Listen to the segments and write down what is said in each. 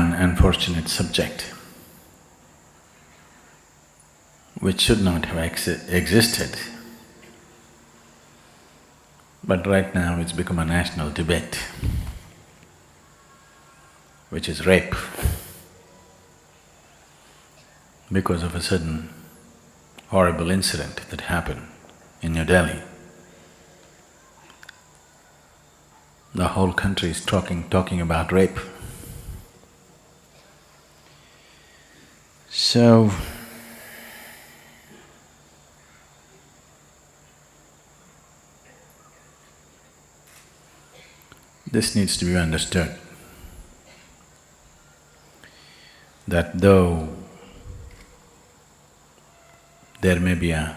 one unfortunate subject which should not have existed, but right now it's become a national debate, which is rape. Because of a certain horrible incident that happened in New Delhi, the whole country is talking about rape. So, this needs to be understood, that though there may be a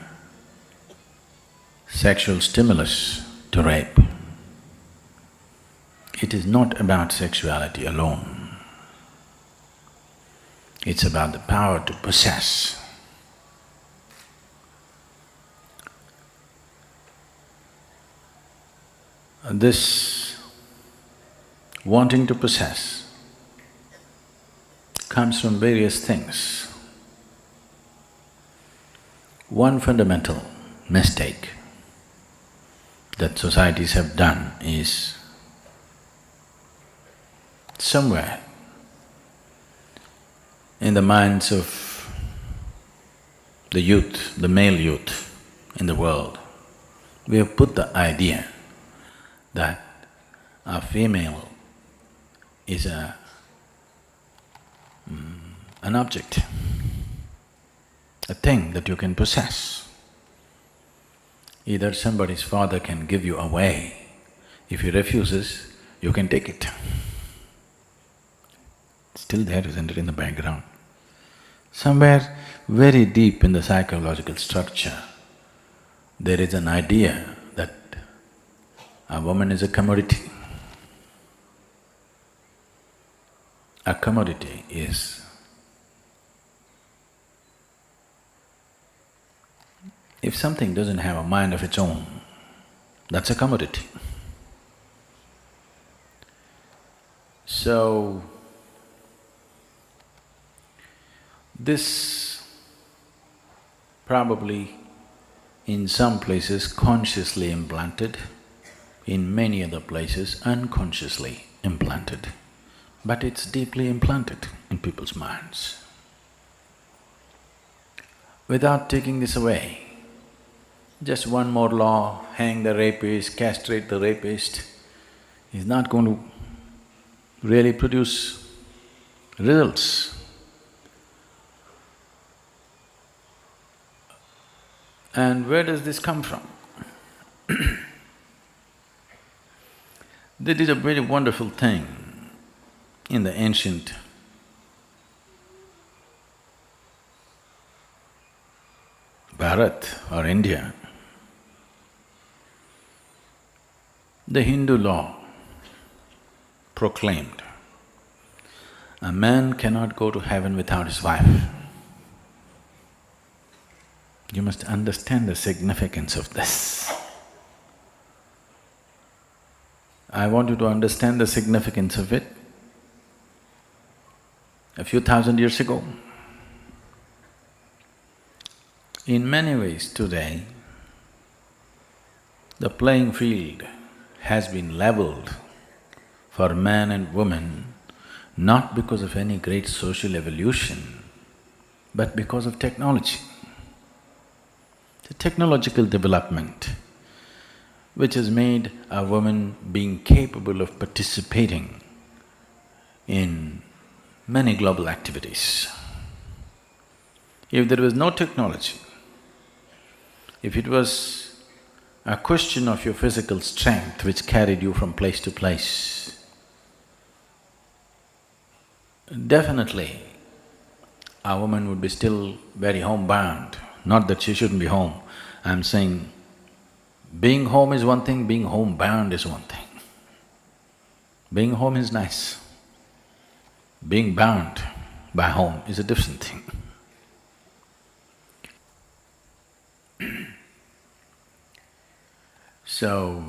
sexual stimulus to rape, it is not about sexuality alone. It's about the power to possess. This wanting to possess comes from various things. One fundamental mistake that societies have done is somewhere in the minds of the youth, the male youth in the world, we have put the idea that a female is an object, a thing that you can possess. Either somebody's father can give you away, if he refuses, you can take it. It's still there, isn't it, in the background? Somewhere very deep in the psychological structure, there is an idea that a woman is a commodity. A commodity is if something doesn't have a mind of its own, that's a commodity. So, this probably in some places consciously implanted, in many other places unconsciously implanted, but it's deeply implanted in people's minds. Without taking this away, just one more law, hang the rapist, castrate the rapist, is not going to really produce results. And where does this come from? There is a very wonderful thing in the ancient Bharat or India. The Hindu law proclaimed, a man cannot go to heaven without his wife. You must understand the significance of this. I want you to understand the significance of it. A few thousand years ago, in many ways today, the playing field has been leveled for man and woman not because of any great social evolution, but because of technology. The technological development which has made a woman being capable of participating in many global activities. If there was no technology, if it was a question of your physical strength which carried you from place to place, definitely a woman would be still very homebound. Not that she shouldn't be home, I'm saying being home is one thing, being homebound is one thing. Being home is nice. Being bound by home is a different thing. So,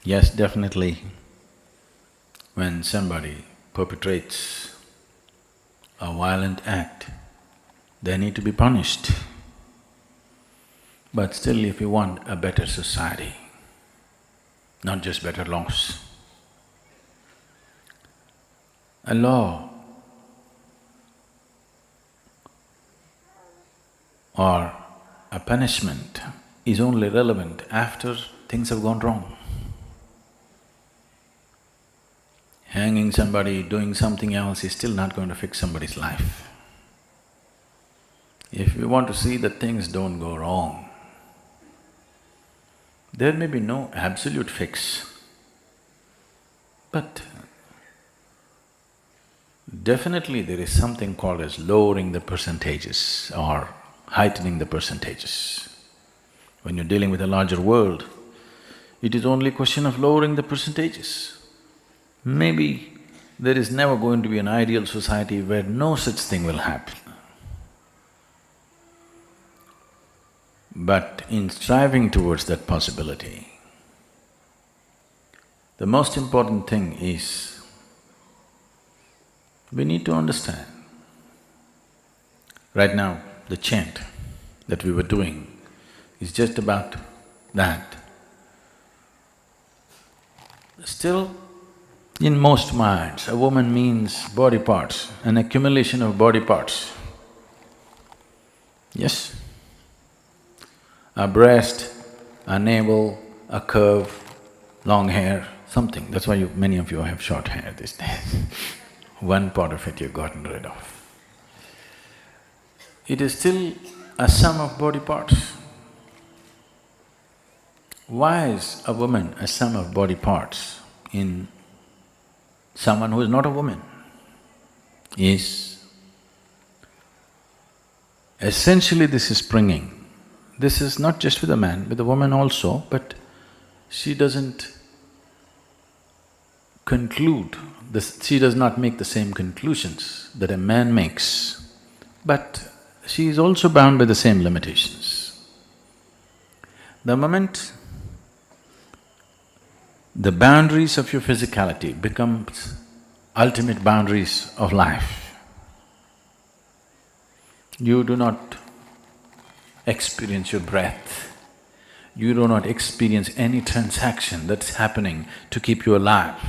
yes, definitely When somebody perpetrates a violent act, they need to be punished. But still, if you want a better society, not just better laws, a law or a punishment is only relevant after things have gone wrong. Hanging somebody, doing something else is still not going to fix somebody's life. If we want to see that things don't go wrong, there may be no absolute fix, but definitely there is something called as lowering the percentages or heightening the percentages. When you're dealing with a larger world, it is only a question of lowering the percentages. Maybe there is never going to be an ideal society where no such thing will happen. But in striving towards that possibility, the most important thing is we need to understand. Right now, the chant that we were doing is just about that. Still, in most minds, a woman means body parts, an accumulation of body parts. Yes? A breast, a navel, a curve, long hair, something. That's why many of you have short hair these days. One part of it you've gotten rid of. It is still a sum of body parts. Why is a woman a sum of body parts in someone who is not a woman? Is essentially this is springing. This is not just with a man, with a woman also, but she doesn't conclude, she does not make the same conclusions that a man makes, but she is also bound by the same limitations. The moment the boundaries of your physicality becomes ultimate boundaries of life, you do not experience your breath, you do not experience any transaction that's happening to keep you alive.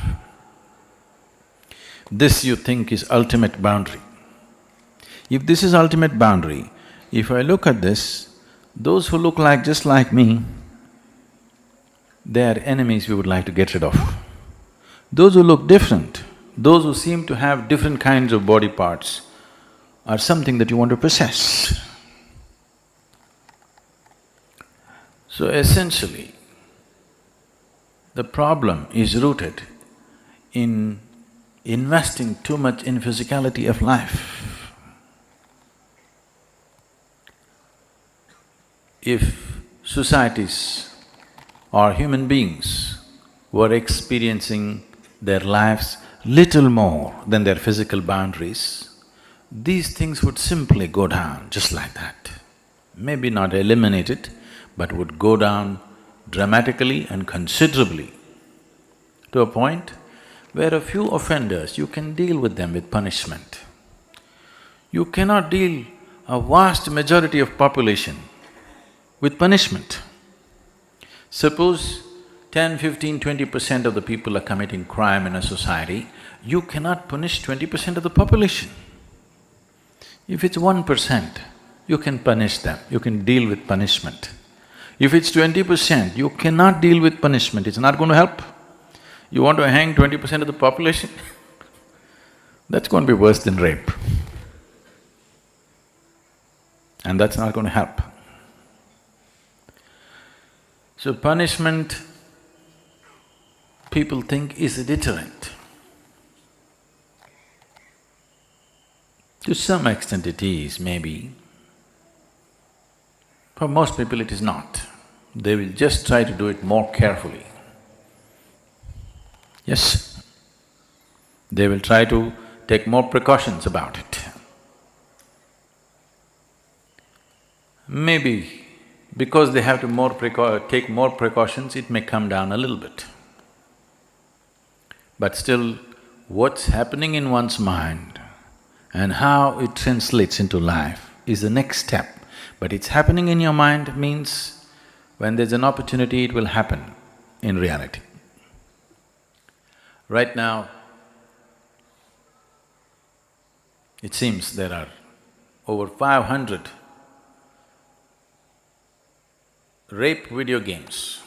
This you think is ultimate boundary. If this is ultimate boundary, if I look at this, those who look like just like me, they are enemies we would like to get rid of. Those who look different, those who seem to have different kinds of body parts are something that you want to possess. So essentially, the problem is rooted in investing too much in physicality of life. If societies or human beings were experiencing their lives little more than their physical boundaries, these things would simply go down just like that. Maybe not eliminated, but would go down dramatically and considerably to a point where a few offenders, you can deal with them with punishment. You cannot deal a vast majority of population with punishment. Suppose 10, 15, 20% of the people are committing crime in a society, you cannot punish 20% of the population. If it's 1%, you can punish them, you can deal with punishment. If it's 20%, you cannot deal with punishment, it's not going to help. You want to hang 20% of the population that's going to be worse than rape. And that's not going to help. So punishment, people think, is a deterrent. To some extent it is, maybe. For most people it is not. They will just try to do it more carefully. Yes, they will try to take more precautions about it. Maybe because they have to take more precautions, it may come down a little bit. But still, what's happening in one's mind and how it translates into life is the next step. But it's happening in your mind means when there's an opportunity, it will happen in reality. Right now, it seems there are over 500 rape video games,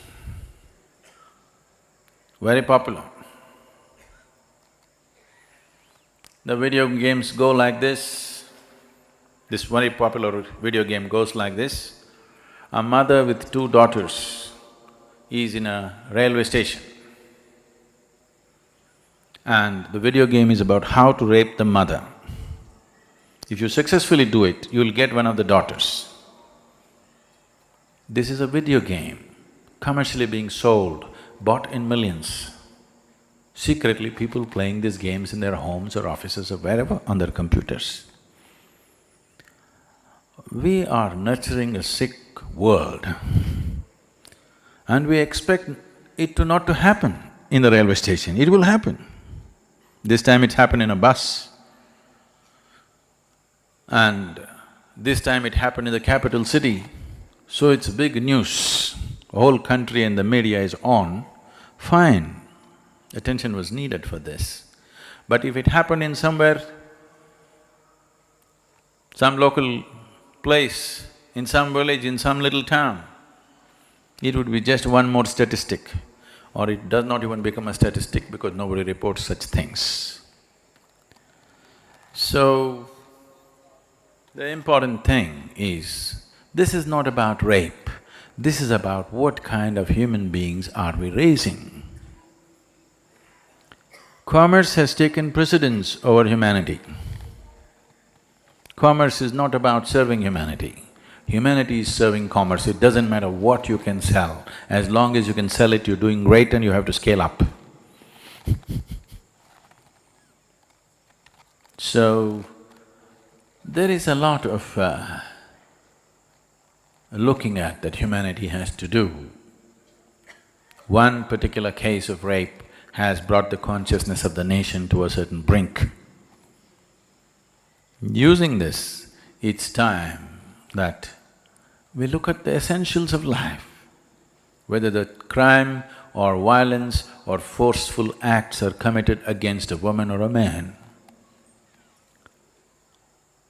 very popular. The video games go like this very popular video game goes like this. A mother with two daughters is in a railway station, and the video game is about how to rape the mother. If you successfully do it, you'll get one of the daughters. This is a video game commercially being sold, bought in millions. Secretly, people playing these games in their homes or offices or wherever on their computers. We are nurturing a sick world and we expect it to not to happen in the railway station. It will happen. This time it happened in a bus, and this time it happened in the capital city. So it's big news, the whole country and the media is on, fine, attention was needed for this. But if it happened in somewhere, some local place, in some village, in some little town, it would be just one more statistic, or it does not even become a statistic because nobody reports such things. So, the important thing is, this is not about rape, this is about what kind of human beings are we raising. Commerce has taken precedence over humanity. Commerce is not about serving humanity. Humanity is serving commerce. It doesn't matter what you can sell. As long as you can sell it, you're doing great and you have to scale up. So, there is a lot of looking at that humanity has to do. One particular case of rape has brought the consciousness of the nation to a certain brink. Using this, it's time that we look at the essentials of life, whether the crime or violence or forceful acts are committed against a woman or a man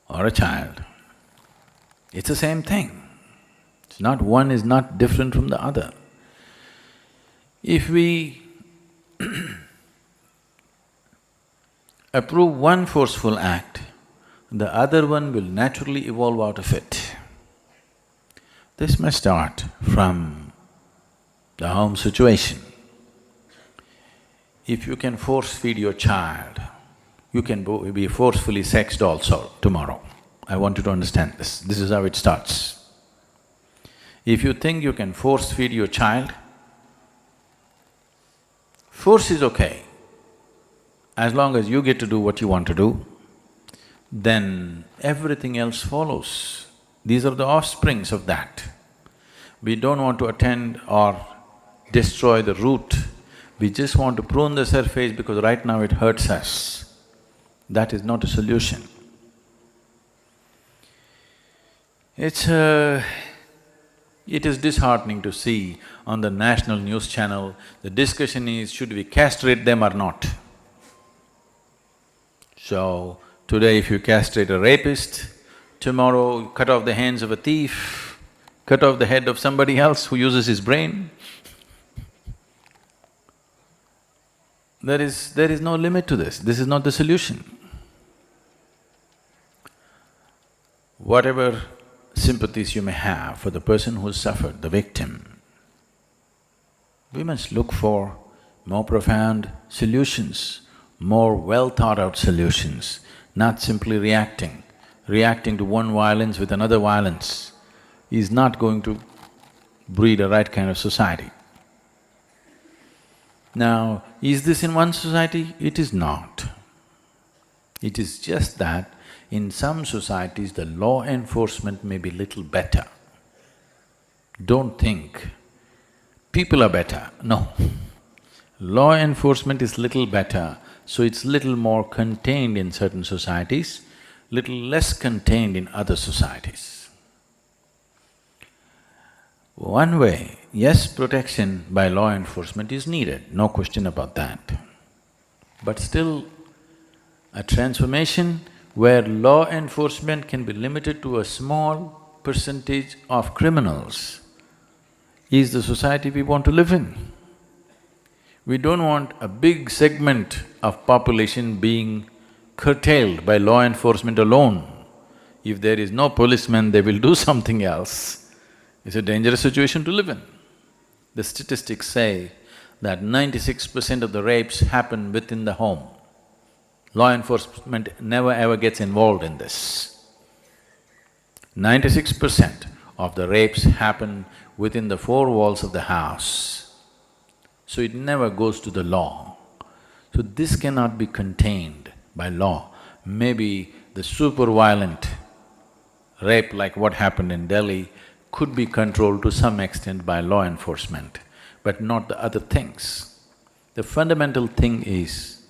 or a child. It's the same thing. It's not… one is not different from the other. If we approve one forceful act, the other one will naturally evolve out of it. This may start from the home situation. If you can force-feed your child, you can be forcefully sexed also tomorrow. I want you to understand this. This is how it starts. If you think you can force-feed your child, force is okay. As long as you get to do what you want to do, then everything else follows. These are the offsprings of that. We don't want to attend or destroy the root, we just want to prune the surface because right now it hurts us. That is not a solution. It is disheartening to see on the national news channel, the discussion is, should we castrate them or not? So, today if you castrate a rapist, tomorrow you cut off the hands of a thief, cut off the head of somebody else who uses his brain. There is no limit to this. This is not the solution. Whatever sympathies you may have for the person who suffered, the victim, we must look for more profound solutions, more well-thought-out solutions, not simply reacting. Reacting to one violence with another violence is not going to breed a right kind of society. Now, is this in one society? It is not. It is just that in some societies the law enforcement may be little better. Don't think people are better, no. Law enforcement is little better, so it's little more contained in certain societies, little less contained in other societies. One way, yes, protection by law enforcement is needed, no question about that. But still, a transformation where law enforcement can be limited to a small percentage of criminals is the society we want to live in. We don't want a big segment of population being curtailed by law enforcement alone. If there is no policeman, they will do something else. It's a dangerous situation to live in. The statistics say that 96% of the rapes happen within the home. Law enforcement never ever gets involved in this. 96% of the rapes happen within the four walls of the house. So it never goes to the law. So this cannot be contained by law. Maybe the super violent rape like what happened in Delhi could be controlled to some extent by law enforcement, but not the other things. The fundamental thing is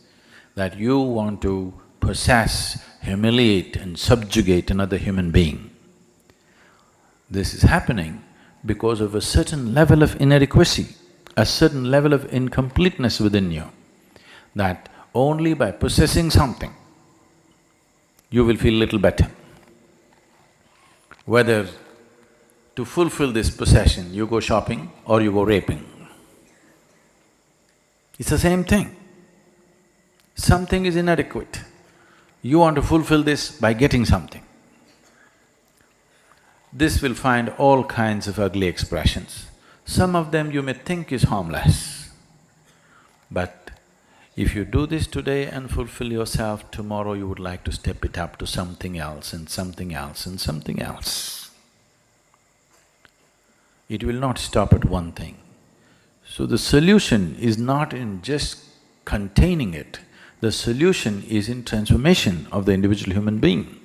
that you want to possess, humiliate and subjugate another human being. This is happening because of a certain level of inadequacy, a certain level of incompleteness within you, that only by possessing something, you will feel little better. Whether to fulfill this possession, you go shopping or you go raping. It's the same thing. Something is inadequate. You want to fulfill this by getting something. This will find all kinds of ugly expressions. Some of them you may think is harmless, but if you do this today and fulfill yourself, tomorrow you would like to step it up to something else and something else and something else. It will not stop at one thing. So the solution is not in just containing it, the solution is in transformation of the individual human being.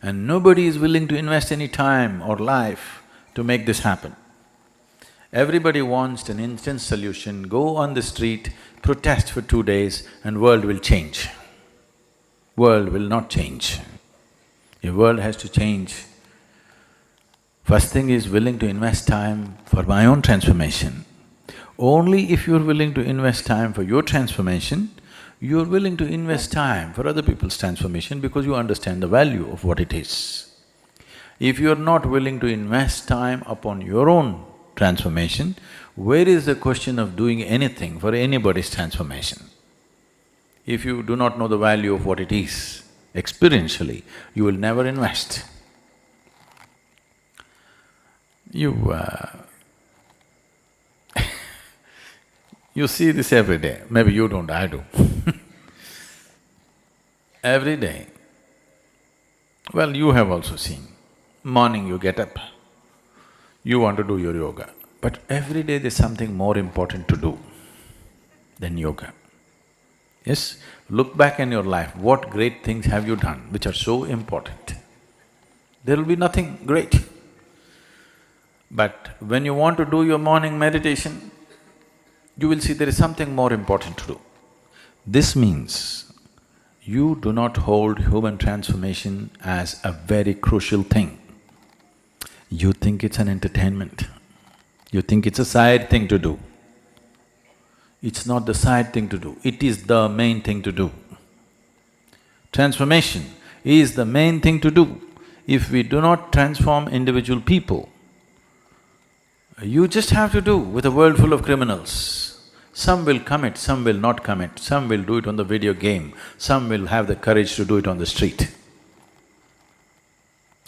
And nobody is willing to invest any time or life to make this happen. Everybody wants an instant solution, go on the street, protest for 2 days and world will change. World will not change. Your world has to change. First thing is willing to invest time for my own transformation. Only if you're willing to invest time for your transformation, you're willing to invest time for other people's transformation because you understand the value of what it is. If you're not willing to invest time upon your own transformation, where is the question of doing anything for anybody's transformation? If you do not know the value of what it is experientially, you will never invest. You see this every day, maybe you don't, I do. Every day, well, you have also seen, morning you get up, you want to do your yoga, but every day there's something more important to do than yoga. Yes? Look back in your life, what great things have you done which are so important? There will be nothing great. But when you want to do your morning meditation, you will see there is something more important to do. This means you do not hold human transformation as a very crucial thing. You think it's an entertainment, you think it's a side thing to do. It's not the side thing to do, it is the main thing to do. Transformation is the main thing to do. If we do not transform individual people, you just have to do with a world full of criminals. Some will commit, some will not commit, some will do it on the video game, some will have the courage to do it on the street.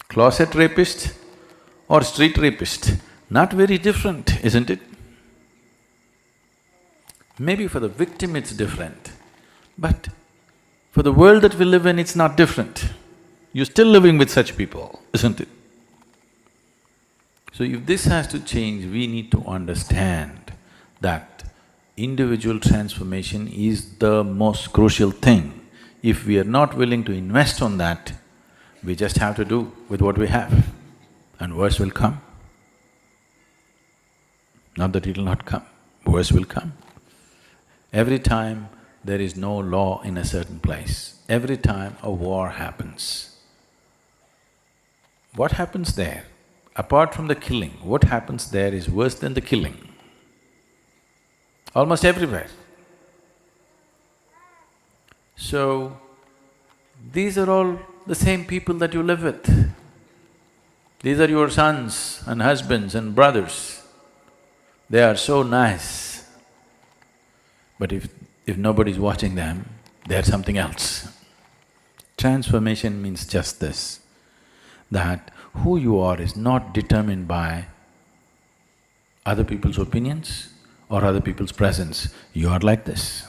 Closet rapist or street rapist, not very different, isn't it? Maybe for the victim it's different, but for the world that we live in, it's not different. You're still living with such people, isn't it? So if this has to change, we need to understand that individual transformation is the most crucial thing. If we are not willing to invest on that, we just have to do with what we have, and worse will come. Not that it'll not come, worse will come. Every time there is no law in a certain place, every time a war happens, what happens there? Apart from the killing, what happens there is worse than the killing. Almost everywhere. So, these are all the same people that you live with. These are your sons and husbands and brothers. They are so nice. But if nobody's watching them, they're something else. Transformation means just this, that who you are is not determined by other people's opinions or other people's presence. You are like this.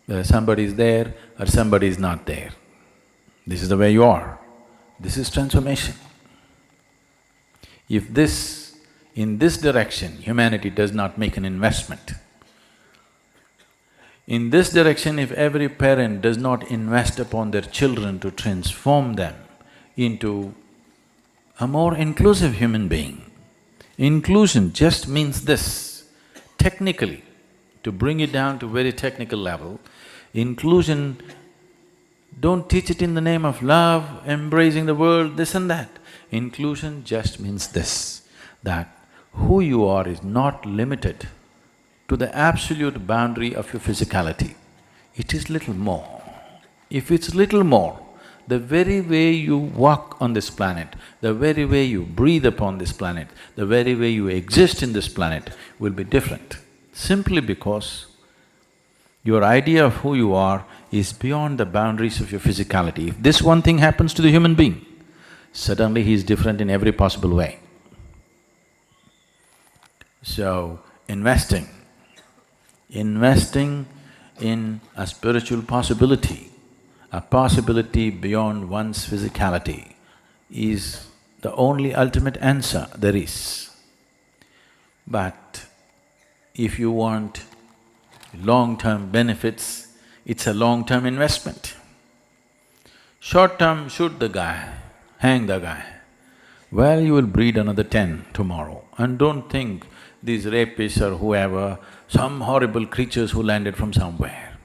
Whether somebody is there or somebody is not there. This is the way you are. This is transformation. If in this direction, humanity does not make an investment, in this direction, if every parent does not invest upon their children to transform them into a more inclusive human being, inclusion just means this. Technically, to bring it down to very technical level, inclusion, don't teach it in the name of love, embracing the world, this and that. Inclusion just means this, that who you are is not limited to the absolute boundary of your physicality. It is little more. If it's little more, the very way you walk on this planet, the very way you breathe upon this planet, the very way you exist in this planet will be different, simply because your idea of who you are is beyond the boundaries of your physicality. If this one thing happens to the human being, suddenly he is different in every possible way. So, investing in a spiritual possibility, a possibility beyond one's physicality, is the only ultimate answer there is. But if you want long-term benefits, it's a long-term investment. Short-term, shoot the guy, hang the guy. Well, you will breed another 10 tomorrow. And don't think these rapists or whoever, some horrible creatures who landed from somewhere.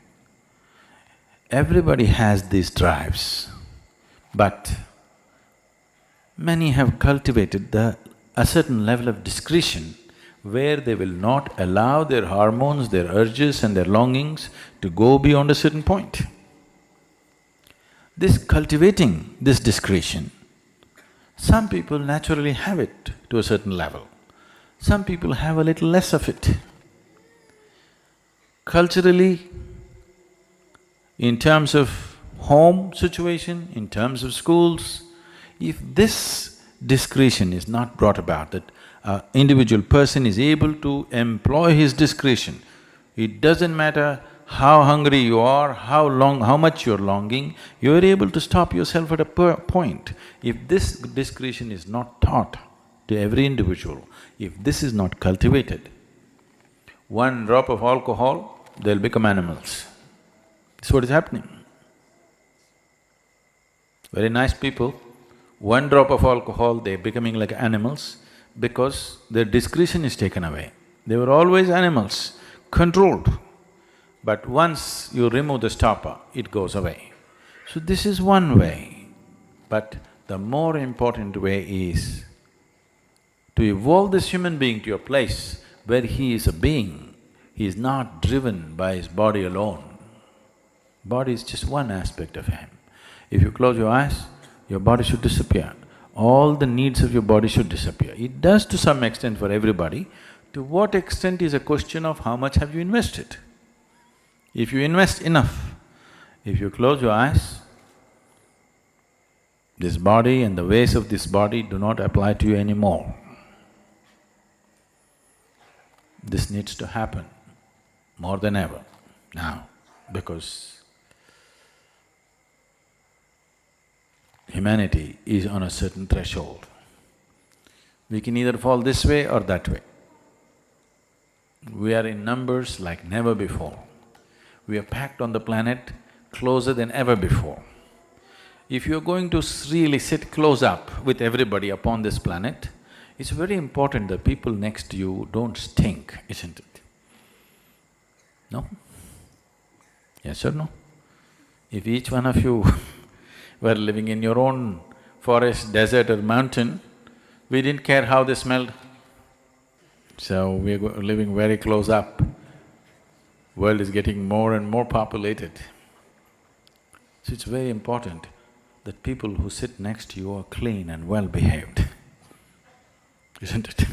Everybody has these drives, but many have cultivated a certain level of discretion where they will not allow their hormones, their urges and their longings to go beyond a certain point. Cultivating this discretion, some people naturally have it to a certain level, some people have a little less of it. Culturally, in terms of home situation, in terms of schools, if this discretion is not brought about, that an individual person is able to employ his discretion, it doesn't matter how hungry you are, how much you're longing, you're able to stop yourself at a point. If this discretion is not taught to every individual, if this is not cultivated, one drop of alcohol, they'll become animals. That's what is happening. Very nice people, one drop of alcohol, they're becoming like animals because their discretion is taken away. They were always animals, controlled. But once you remove the stopper, it goes away. So this is one way, but the more important way is to evolve this human being to a place where he is a being, he is not driven by his body alone. Body is just one aspect of him. If you close your eyes, your body should disappear. All the needs of your body should disappear. It does to some extent for everybody. To what extent is a question of how much have you invested. If you invest enough, if you close your eyes, this body and the ways of this body do not apply to you anymore. This needs to happen more than ever now, because humanity is on a certain threshold. We can either fall this way or that way. We are in numbers like never before. We are packed on the planet closer than ever before. If you're going to really sit close up with everybody upon this planet, it's very important the people next to you don't stink, isn't it? No? Yes or no? If each one of you were living in your own forest, desert or mountain, we didn't care how they smelled. So we're living very close up. World is getting more and more populated. So it's very important that people who sit next to you are clean and well-behaved, isn't it?